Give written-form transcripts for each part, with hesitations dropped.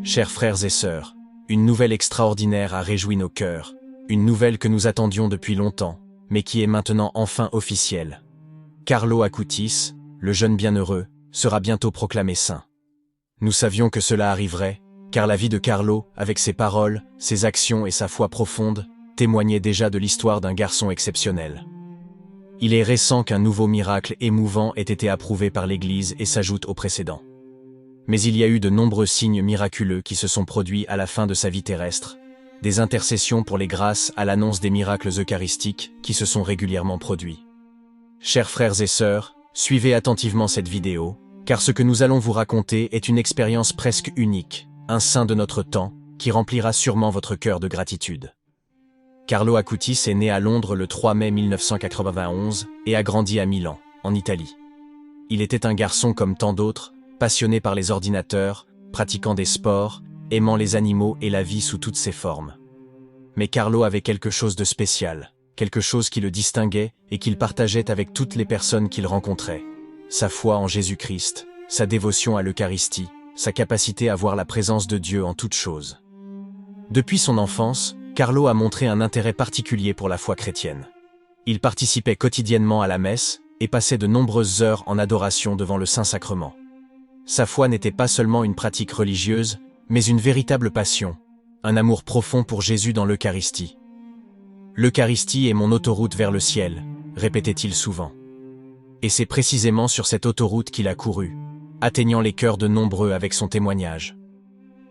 Chers frères et sœurs, une nouvelle extraordinaire a réjoui nos cœurs, une nouvelle que nous attendions depuis longtemps, mais qui est maintenant enfin officielle. Carlo Acutis, le jeune bienheureux, sera bientôt proclamé saint. Nous savions que cela arriverait, car la vie de Carlo, avec ses paroles, ses actions et sa foi profonde, témoignait déjà de l'histoire d'un garçon exceptionnel. Il est récent qu'un nouveau miracle émouvant ait été approuvé par l'Église et s'ajoute au précédent. Mais il y a eu de nombreux signes miraculeux qui se sont produits à la fin de sa vie terrestre, des intercessions pour les grâces à l'annonce des miracles eucharistiques qui se sont régulièrement produits. Chers frères et sœurs, suivez attentivement cette vidéo, car ce que nous allons vous raconter est une expérience presque unique, un saint de notre temps, qui remplira sûrement votre cœur de gratitude. Carlo Acutis est né à Londres le 3 mai 1991 et a grandi à Milan, en Italie. Il était un garçon comme tant d'autres, passionné par les ordinateurs, pratiquant des sports, aimant les animaux et la vie sous toutes ses formes. Mais Carlo avait quelque chose de spécial, quelque chose qui le distinguait et qu'il partageait avec toutes les personnes qu'il rencontrait. Sa foi en Jésus-Christ, sa dévotion à l'Eucharistie, sa capacité à voir la présence de Dieu en toutes choses. Depuis son enfance, Carlo a montré un intérêt particulier pour la foi chrétienne. Il participait quotidiennement à la messe et passait de nombreuses heures en adoration devant le Saint-Sacrement. Sa foi n'était pas seulement une pratique religieuse, mais une véritable passion, un amour profond pour Jésus dans l'Eucharistie. L'Eucharistie est mon autoroute vers le ciel, répétait-il souvent. Et c'est précisément sur cette autoroute qu'il a couru, atteignant les cœurs de nombreux avec son témoignage.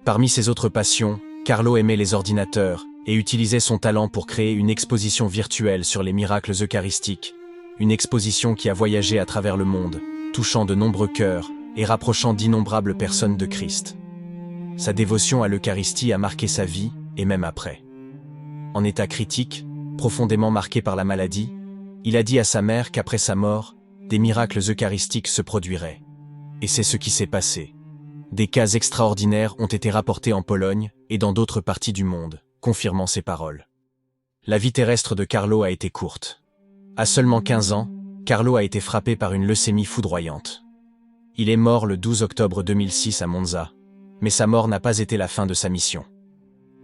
Parmi ses autres passions, Carlo aimait les ordinateurs et utilisait son talent pour créer une exposition virtuelle sur les miracles eucharistiques, une exposition qui a voyagé à travers le monde, touchant de nombreux cœurs et rapprochant d'innombrables personnes de Christ. Sa dévotion à l'Eucharistie a marqué sa vie, et même après. En état critique, profondément marqué par la maladie, il a dit à sa mère qu'après sa mort, des miracles eucharistiques se produiraient. Et c'est ce qui s'est passé. Des cas extraordinaires ont été rapportés en Pologne et dans d'autres parties du monde, confirmant ses paroles. La vie terrestre de Carlo a été courte. À seulement 15 ans, Carlo a été frappé par une leucémie foudroyante. Il est mort le 12 octobre 2006 à Monza, mais sa mort n'a pas été la fin de sa mission.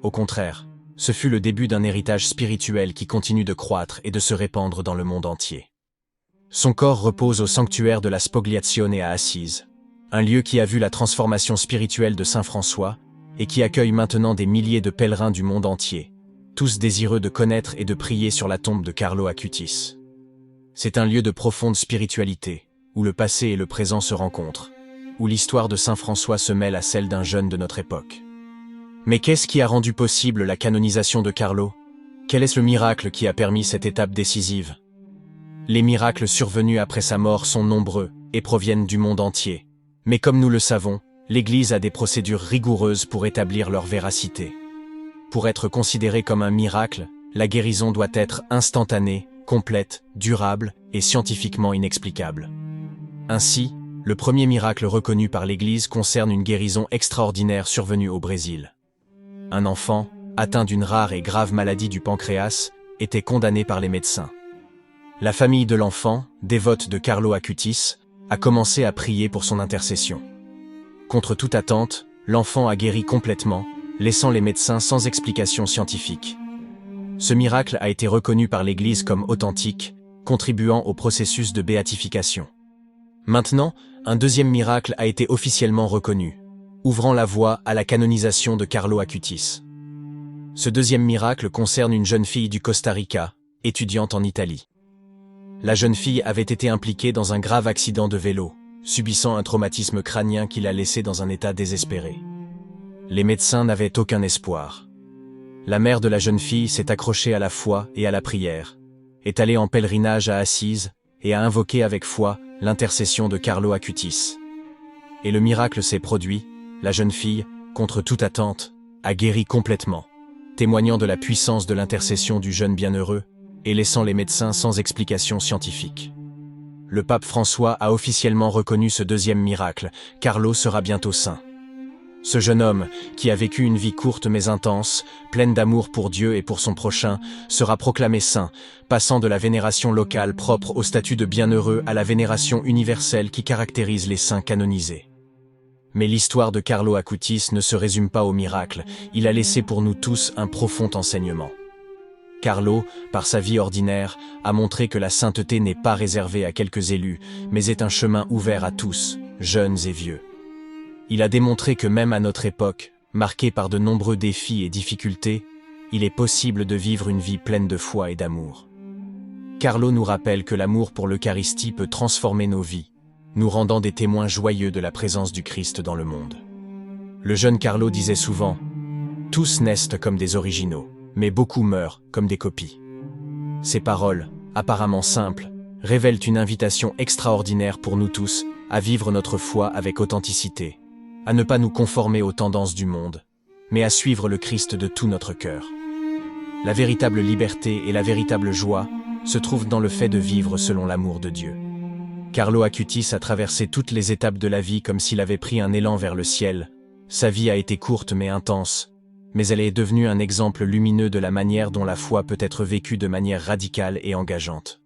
Au contraire, ce fut le début d'un héritage spirituel qui continue de croître et de se répandre dans le monde entier. Son corps repose au sanctuaire de la Spogliazione à Assise, un lieu qui a vu la transformation spirituelle de Saint François et qui accueille maintenant des milliers de pèlerins du monde entier, tous désireux de connaître et de prier sur la tombe de Carlo Acutis. C'est un lieu de profonde spiritualité, où le passé et le présent se rencontrent, où l'histoire de Saint François se mêle à celle d'un jeune de notre époque. Mais qu'est-ce qui a rendu possible la canonisation de Carlo? Quel est le miracle qui a permis cette étape décisive? Les miracles survenus après sa mort sont nombreux et proviennent du monde entier. Mais comme nous le savons, l'Église a des procédures rigoureuses pour établir leur véracité. Pour être considérée comme un miracle, la guérison doit être instantanée, complète, durable et scientifiquement inexplicable. Ainsi, le premier miracle reconnu par l'Église concerne une guérison extraordinaire survenue au Brésil. Un enfant, atteint d'une rare et grave maladie du pancréas, était condamné par les médecins. La famille de l'enfant, dévote de Carlo Acutis, a commencé à prier pour son intercession. Contre toute attente, l'enfant a guéri complètement, laissant les médecins sans explication scientifique. Ce miracle a été reconnu par l'Église comme authentique, contribuant au processus de béatification. Maintenant, un deuxième miracle a été officiellement reconnu, ouvrant la voie à la canonisation de Carlo Acutis. Ce deuxième miracle concerne une jeune fille du Costa Rica, étudiante en Italie. La jeune fille avait été impliquée dans un grave accident de vélo, subissant un traumatisme crânien qui l'a laissée dans un état désespéré. Les médecins n'avaient aucun espoir. La mère de la jeune fille s'est accrochée à la foi et à la prière, est allée en pèlerinage à Assise et a invoqué avec foi l'intercession de Carlo Acutis. Et le miracle s'est produit, la jeune fille, contre toute attente, a guéri complètement, témoignant de la puissance de l'intercession du jeune bienheureux et laissant les médecins sans explication scientifique. Le pape François a officiellement reconnu ce deuxième miracle, Carlo sera bientôt saint. Ce jeune homme, qui a vécu une vie courte mais intense, pleine d'amour pour Dieu et pour son prochain, sera proclamé saint, passant de la vénération locale propre au statut de bienheureux à la vénération universelle qui caractérise les saints canonisés. Mais l'histoire de Carlo Acutis ne se résume pas au miracle, il a laissé pour nous tous un profond enseignement. Carlo, par sa vie ordinaire, a montré que la sainteté n'est pas réservée à quelques élus, mais est un chemin ouvert à tous, jeunes et vieux. Il a démontré que même à notre époque, marquée par de nombreux défis et difficultés, il est possible de vivre une vie pleine de foi et d'amour. Carlo nous rappelle que l'amour pour l'Eucharistie peut transformer nos vies, nous rendant des témoins joyeux de la présence du Christ dans le monde. Le jeune Carlo disait souvent « Tous naissent comme des originaux, mais beaucoup meurent comme des copies ». Ces paroles, apparemment simples, révèlent une invitation extraordinaire pour nous tous à vivre notre foi avec authenticité, à ne pas nous conformer aux tendances du monde, mais à suivre le Christ de tout notre cœur. La véritable liberté et la véritable joie se trouvent dans le fait de vivre selon l'amour de Dieu. Carlo Acutis a traversé toutes les étapes de la vie comme s'il avait pris un élan vers le ciel. Sa vie a été courte mais intense, mais elle est devenue un exemple lumineux de la manière dont la foi peut être vécue de manière radicale et engageante.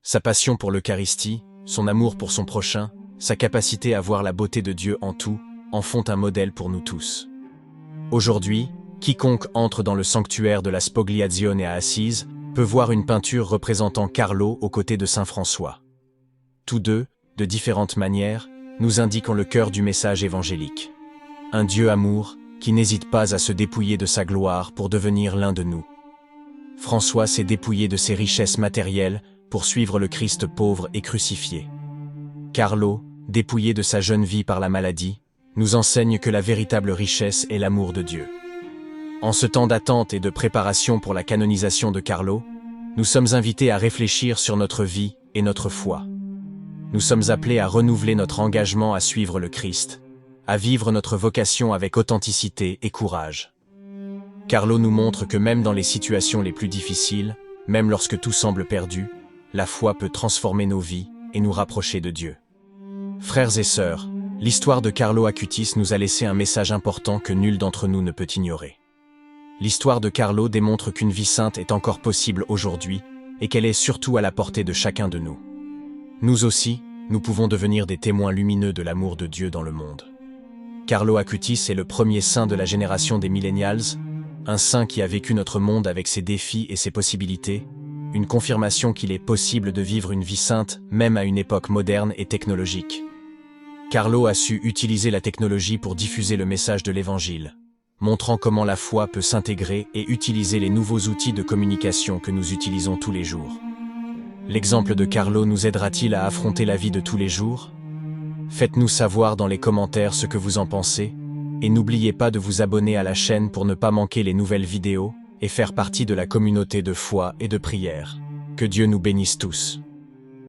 Sa passion pour l'Eucharistie, son amour pour son prochain, sa capacité à voir la beauté de Dieu en tout, en font un modèle pour nous tous. Aujourd'hui, quiconque entre dans le sanctuaire de la Spogliazione à Assise peut voir une peinture représentant Carlo aux côtés de saint François. Tous deux, de différentes manières, nous indiquent le cœur du message évangélique. Un Dieu amour qui n'hésite pas à se dépouiller de sa gloire pour devenir l'un de nous. François s'est dépouillé de ses richesses matérielles pour suivre le Christ pauvre et crucifié. Carlo, dépouillé de sa jeune vie par la maladie, nous enseigne que la véritable richesse est l'amour de Dieu. En ce temps d'attente et de préparation pour la canonisation de Carlo, nous sommes invités à réfléchir sur notre vie et notre foi. Nous sommes appelés à renouveler notre engagement à suivre le Christ, à vivre notre vocation avec authenticité et courage. Carlo nous montre que même dans les situations les plus difficiles, même lorsque tout semble perdu, la foi peut transformer nos vies et nous rapprocher de Dieu. Frères et sœurs, l'histoire de Carlo Acutis nous a laissé un message important que nul d'entre nous ne peut ignorer. L'histoire de Carlo démontre qu'une vie sainte est encore possible aujourd'hui et qu'elle est surtout à la portée de chacun de nous. Nous aussi, nous pouvons devenir des témoins lumineux de l'amour de Dieu dans le monde. Carlo Acutis est le premier saint de la génération des millennials, un saint qui a vécu notre monde avec ses défis et ses possibilités, une confirmation qu'il est possible de vivre une vie sainte même à une époque moderne et technologique. Carlo a su utiliser la technologie pour diffuser le message de l'Évangile, montrant comment la foi peut s'intégrer et utiliser les nouveaux outils de communication que nous utilisons tous les jours. L'exemple de Carlo nous aidera-t-il à affronter la vie de tous les jours? Faites-nous savoir dans les commentaires ce que vous en pensez, et n'oubliez pas de vous abonner à la chaîne pour ne pas manquer les nouvelles vidéos et faire partie de la communauté de foi et de prière. Que Dieu nous bénisse tous.